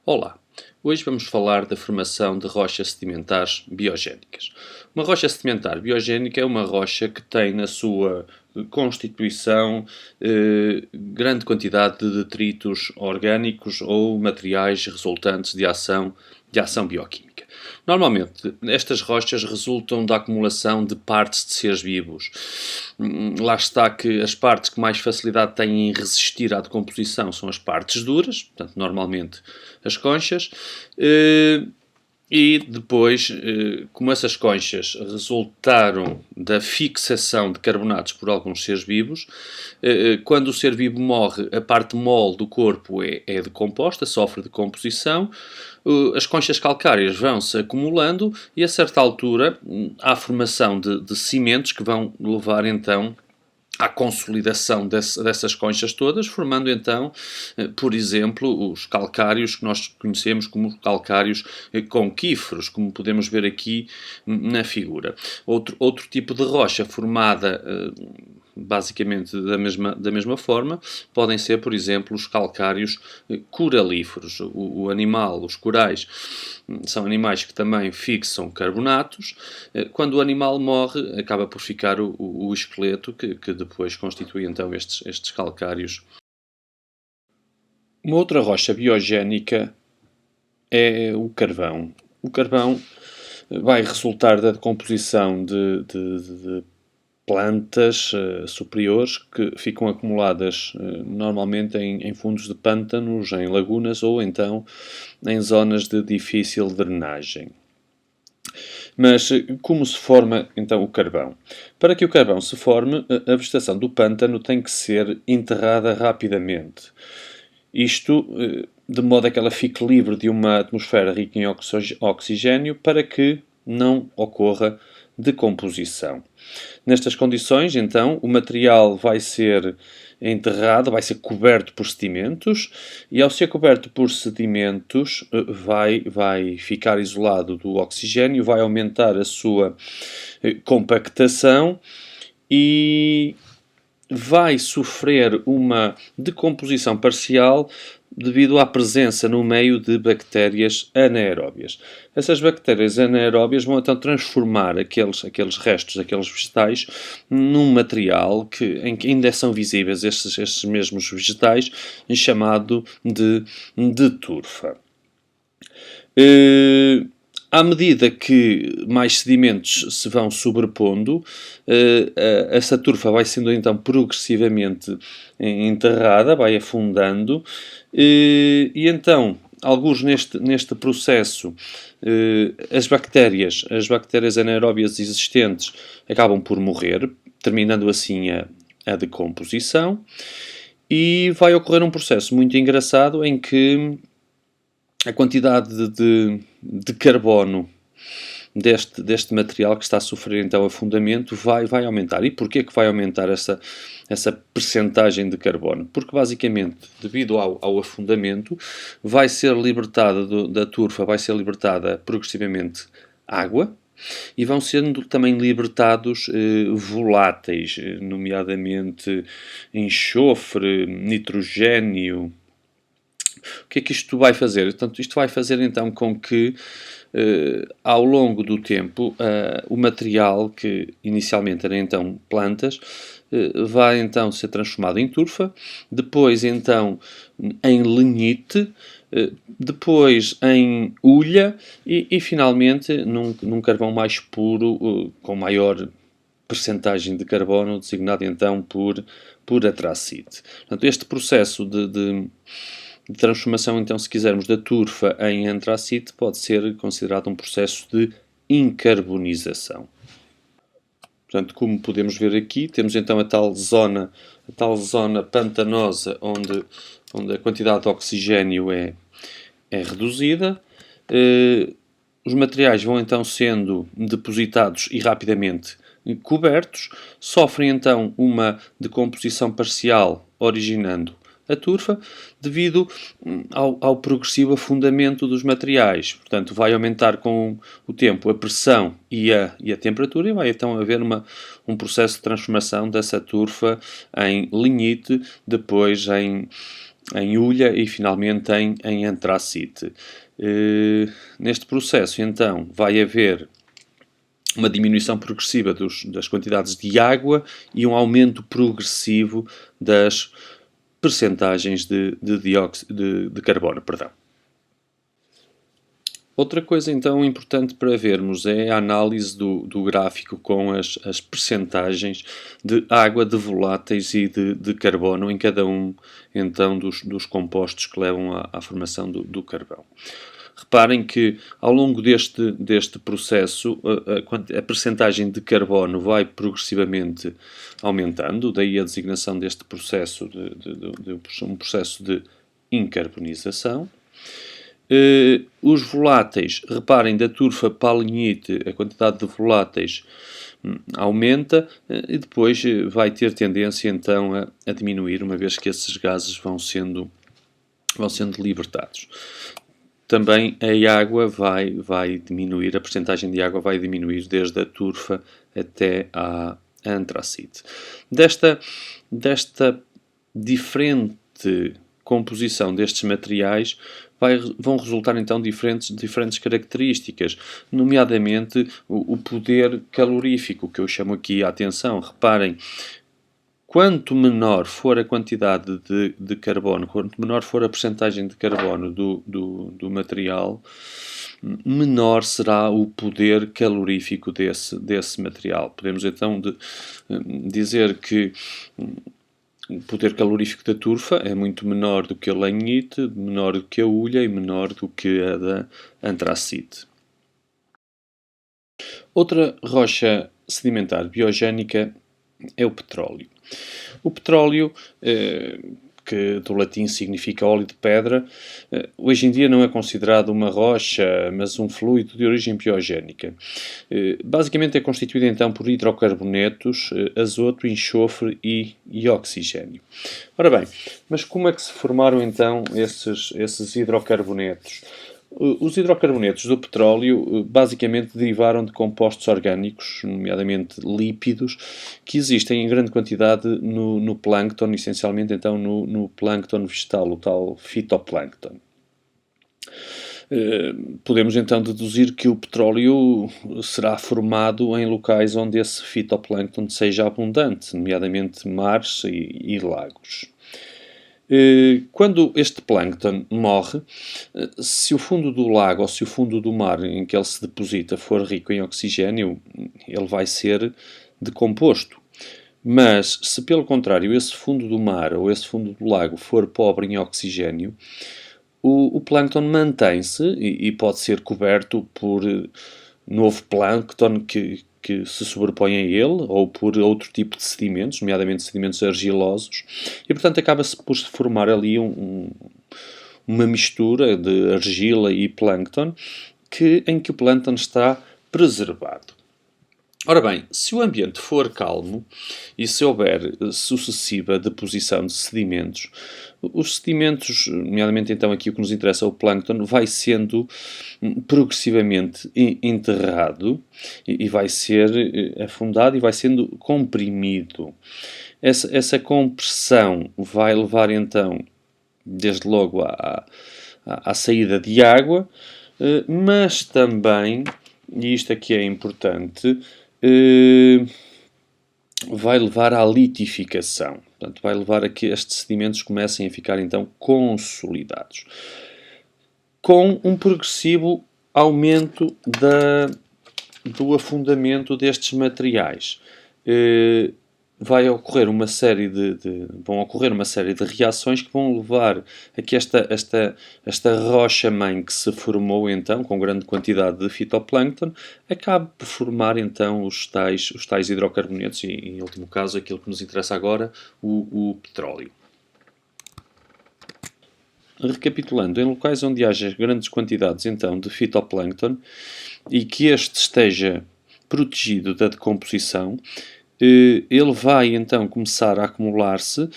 Olá, hoje vamos falar da formação de rochas sedimentares biogénicas. Uma rocha sedimentar biogénica é uma rocha que tem na sua constituição grande quantidade de detritos orgânicos ou materiais resultantes de ação bioquímica. Normalmente, estas rochas resultam da acumulação de partes de seres vivos. Lá está que as partes que mais facilidade têm em resistir à decomposição são as partes duras, portanto, normalmente as conchas, e depois, como essas conchas resultaram da fixação de carbonatos por alguns seres vivos, quando o ser vivo morre, a parte mole do corpo é decomposta, sofre decomposição, as conchas calcárias vão-se acumulando e a certa altura há a formação de cimentos que vão levar então à consolidação dessas conchas todas, formando então, por exemplo, os calcários que nós conhecemos como calcários conquíferos, como podemos ver aqui na figura. Outro tipo de rocha formada basicamente da mesma forma, podem ser, por exemplo, os calcários coralíferos. O animal, os corais, são animais que também fixam carbonatos. Quando o animal morre, acaba por ficar o esqueleto, que depois constitui então estes calcários. Uma outra rocha biogénica é o carvão. O carvão vai resultar da decomposição de plantas superiores que ficam acumuladas normalmente em fundos de pântanos, em lagunas ou então em zonas de difícil drenagem. Mas como se forma então o carvão? Para que o carvão se forme, a vegetação do pântano tem que ser enterrada rapidamente. Isto de modo a que ela fique livre de uma atmosfera rica em oxigênio para que não ocorra decomposição. Nestas condições, então, o material vai ser enterrado, vai ser coberto por sedimentos e, ao ser coberto por sedimentos, vai ficar isolado do oxigênio, vai aumentar a sua compactação e vai sofrer uma decomposição parcial devido à presença no meio de bactérias anaeróbias. Essas bactérias anaeróbias vão então transformar aqueles restos, aqueles vegetais, num material em que ainda são visíveis estes mesmos vegetais, chamado de turfa. À medida que mais sedimentos se vão sobrepondo, essa turfa vai sendo então progressivamente enterrada, vai afundando, e então, alguns neste processo, as bactérias anaeróbias existentes acabam por morrer, terminando assim a decomposição, e vai ocorrer um processo muito engraçado em que a quantidade de carbono deste material que está a sofrer então afundamento vai aumentar. E porquê que vai aumentar essa percentagem de carbono? Porque basicamente, devido ao afundamento, vai ser libertada da turfa, vai ser libertada progressivamente água, e vão sendo também libertados voláteis, nomeadamente enxofre, nitrogênio. O que é que isto vai fazer? Portanto, isto vai fazer então com que, ao longo do tempo, o material que inicialmente era então plantas, vai então ser transformado em turfa, depois então em lignite, depois em hulha e finalmente num carvão mais puro, com maior percentagem de carbono, designado então por atracite. Portanto, este processo de transformação, então, se quisermos, da turfa em antracite, pode ser considerado um processo de incarbonização. Portanto, como podemos ver aqui, temos então a tal zona pantanosa onde a quantidade de oxigênio é reduzida. Os materiais vão então sendo depositados e rapidamente cobertos, sofrem então uma decomposição parcial, originando a turfa, devido ao progressivo afundamento dos materiais. Portanto, vai aumentar com o tempo a pressão e a temperatura e vai então haver um processo de transformação dessa turfa em lignite, depois em hulha e finalmente em antracite. Neste processo, então, vai haver uma diminuição progressiva das quantidades de água e um aumento progressivo das percentagens de dióxido de carbono. Perdão. Outra coisa, então, importante para vermos é a análise do gráfico com as percentagens de água, de voláteis e de carbono em cada um, então, dos compostos que levam à formação do carvão. Reparem que, ao longo deste processo, a percentagem de carbono vai progressivamente aumentando, daí a designação deste processo de um processo de incarbonização. Os voláteis, reparem, da turfa para a lignite, a quantidade de voláteis aumenta e depois vai ter tendência então a diminuir, uma vez que esses gases vão sendo libertados. Também a água vai diminuir, a percentagem de água vai diminuir desde a turfa até à antracite. Desta diferente composição destes materiais vão resultar então diferentes características, nomeadamente o poder calorífico, que eu chamo aqui a atenção. Reparem, quanto menor for a quantidade de carbono, quanto menor for a percentagem de carbono do material, menor será o poder calorífico desse material. Podemos então dizer que o poder calorífico da turfa é muito menor do que a lignite, menor do que a hulha e menor do que a da antracite. Outra rocha sedimentar biogénica é o petróleo. O petróleo, que do latim significa óleo de pedra, hoje em dia não é considerado uma rocha, mas um fluido de origem biogénica. Basicamente é constituído então por hidrocarbonetos, azoto, enxofre e oxigênio. Ora bem, mas como é que se formaram então esses hidrocarbonetos? Os hidrocarbonetos do petróleo basicamente derivaram de compostos orgânicos, nomeadamente lípidos, que existem em grande quantidade no plâncton, essencialmente então no plâncton vegetal, o tal fitoplâncton. Podemos então deduzir que o petróleo será formado em locais onde esse fitoplâncton seja abundante, nomeadamente mares e lagos. Quando este plâncton morre, se o fundo do lago ou se o fundo do mar em que ele se deposita for rico em oxigênio, ele vai ser decomposto. Mas, se pelo contrário esse fundo do mar ou esse fundo do lago for pobre em oxigênio, o plâncton mantém-se e pode ser coberto por novo plâncton que se sobrepõe a ele, ou por outro tipo de sedimentos, nomeadamente sedimentos argilosos, e portanto acaba-se por se formar ali uma mistura de argila e plâncton, em que o plâncton está preservado. Ora bem, se o ambiente for calmo e se houver sucessiva deposição de sedimentos, os sedimentos, nomeadamente então aqui o que nos interessa, o plâncton, vai sendo progressivamente enterrado e vai ser afundado e vai sendo comprimido. Essa compressão vai levar então, desde logo, à saída de água, mas também, e isto aqui é importante, vai levar à litificação. Portanto, vai levar a que estes sedimentos comecem a ficar, então, consolidados. Com um progressivo aumento do afundamento destes materiais. Vão ocorrer uma série de reações que vão levar a que esta rocha-mãe que se formou então, com grande quantidade de fitoplâncton, acabe por formar então os tais hidrocarbonetos e, em último caso, aquilo que nos interessa agora, o petróleo. Recapitulando, em locais onde haja grandes quantidades então de fitoplâncton e que este esteja protegido da decomposição, ele vai então começar a acumular-se,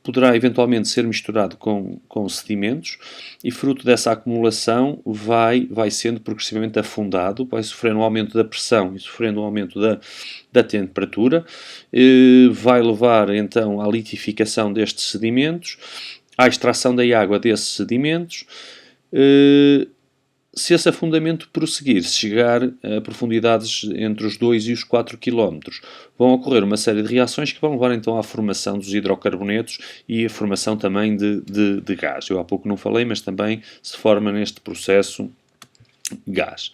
poderá eventualmente ser misturado com sedimentos e fruto dessa acumulação vai sendo progressivamente afundado, vai sofrendo um aumento da pressão e sofrendo um aumento da temperatura, vai levar então à litificação destes sedimentos à extração da água desses sedimentos. Se esse afundamento prosseguir, se chegar a profundidades entre os 2 e os 4 km, vão ocorrer uma série de reações que vão levar então à formação dos hidrocarbonetos e à formação também de gás. Eu há pouco não falei, mas também se forma neste processo gás.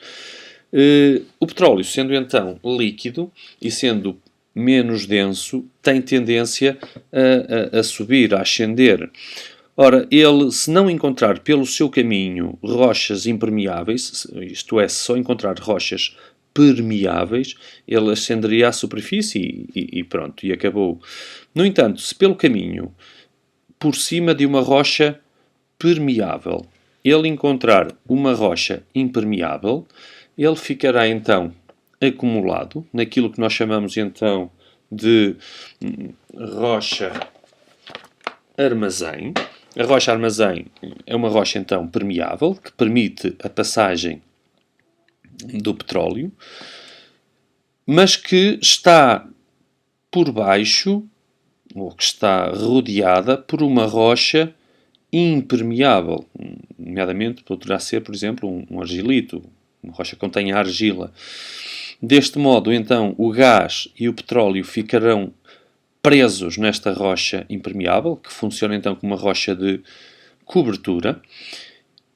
O petróleo, sendo então líquido e sendo menos denso, tem tendência a subir, a ascender. Ora, ele, se não encontrar pelo seu caminho rochas impermeáveis, isto é, se só encontrar rochas permeáveis, ele ascenderia à superfície e pronto, e acabou. No entanto, se pelo caminho, por cima de uma rocha permeável, ele encontrar uma rocha impermeável, ele ficará então acumulado naquilo que nós chamamos então de rocha armazém. A rocha armazém é uma rocha então permeável que permite a passagem do petróleo, mas que está por baixo, ou que está rodeada por uma rocha impermeável. Nomeadamente poderá ser, por exemplo, um argilito, uma rocha que contém argila. Deste modo, então, o gás e o petróleo ficarão presos nesta rocha impermeável, que funciona então como uma rocha de cobertura,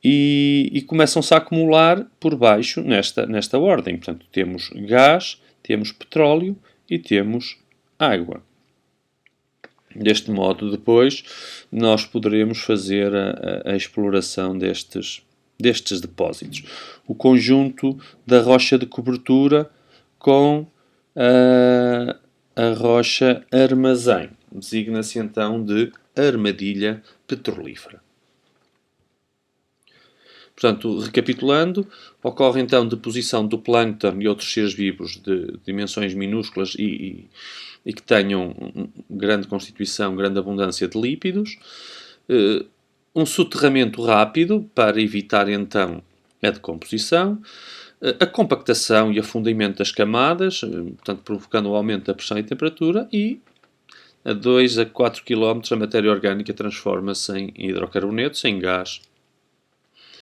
e começam-se a acumular por baixo nesta ordem. Portanto, temos gás, temos petróleo e temos água. Deste modo, depois, nós poderemos fazer a exploração destes depósitos. O conjunto da rocha de cobertura com a rocha armazém. Designa-se então de armadilha petrolífera. Portanto, recapitulando, ocorre então deposição do plâncton e outros seres vivos de dimensões minúsculas e que tenham grande constituição, grande abundância de lípidos. Um soterramento rápido para evitar então a decomposição. A compactação e afundamento das camadas, portanto, provocando o aumento da pressão e temperatura, e a 2 a 4 km a matéria orgânica transforma-se em hidrocarbonetos, em gás